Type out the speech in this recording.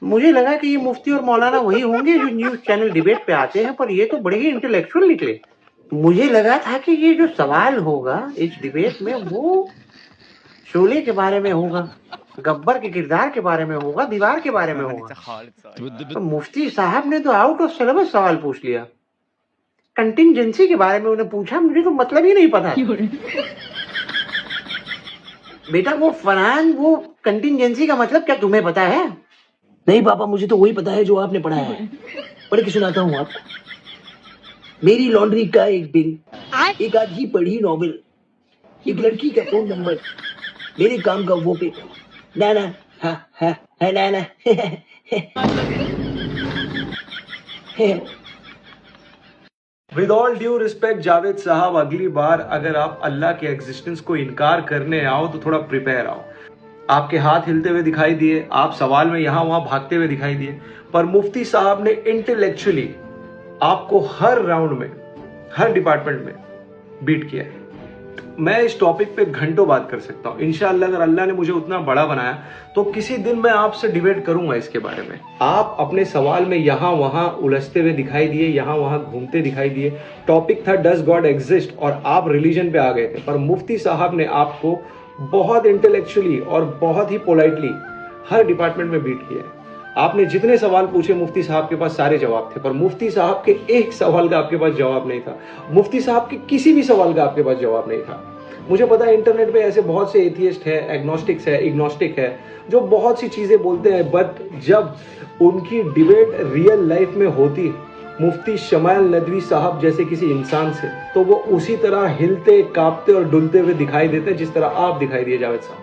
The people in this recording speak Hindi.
मुझे लगा कि ये मुफ्ती और मौलाना वही होंगे जो न्यूज चैनल डिबेट पे आते हैं, पर ये तो बड़े ही इंटेलेक्चुअल निकले। मुझे लगा था कि ये जो सवाल होगा इस डिबेट में वो शोले के बारे में होगा, गब्बर के किरदार के बारे में होगा, दीवार के बारे में होगा। तो मुफ्ती साहब ने तो आउट ऑफ सिलेबस सवाल पूछ लिया। कंटिंजेंसी के बारे में उन्हें पूछा, मुझे तो मतलब ही नहीं पता। बेटा वो फरहान, वो कंटिंजेंसी का मतलब क्या तुम्हें पता है? नहीं पापा, मुझे तो वही पता है जो आपने पढ़ा है। पढ़ के सुनाता हूँ आपको। मेरी लॉन्ड्री का एक बिल, एक आधी पढ़ी नॉवेल, एक लड़की का फोन नंबर, मेरे काम का वो पेपर, नाना हा हा है नाना। With all due respect Javed साहब, अगली बार अगर आप अल्लाह के एग्जिस्टेंस को इनकार करने आओ तो थोड़ा प्रिपेयर आओ। आपके हाथ हिलते हुए दिखाई दिए, आप सवाल में यहां वहां भागते हुए दिखाई दिए, पर मुफ्ती साहब ने इंटेलेक्चुअली आपको हर राउंड में, हर डिपार्टमेंट में बीट किया है। मैं इस टॉपिक पे घंटों बात कर सकता हूं। इंशाअल्लाह अगर अल्लाह ने मुझे उतना बड़ा बनाया तो किसी दिन मैं आपसे डिबेट करूंगा इसके बारे में। आप अपने सवाल में यहां वहां उलझते हुए दिखाई दिए, यहां वहां घूमते दिखाई दिए। टॉपिक था डज गॉड एग्जिस्ट और आप रिलीजन पे आ गए थे, पर मुफ्ती साहब ने आपको बहुत इंटेलेक्चुअली और बहुत ही पोलाइटली हर डिपार्टमेंट में बीट किया है। आपने जितने सवाल पूछे मुफ्ती साहब के पास सारे जवाब थे, पर मुफ्ती साहब के एक सवाल का आपके पास जवाब नहीं था। मुफ्ती साहब के किसी भी सवाल का आपके पास जवाब नहीं था। मुझे पता है इंटरनेट पे ऐसे बहुत से एथियस्ट है, एग्नोस्टिक्स है, इग्नोस्टिक है, जो बहुत सी चीजें बोलते हैं, बट जब उनकी डिबेट रियल लाइफ में होती है मुफ्ती शमाइल नदवी साहब जैसे किसी इंसान से, तो वो उसी तरह हिलते, कांपते और डुलते हुए दिखाई देते हैं जिस तरह आप दिखाई दिए जावेद साहब।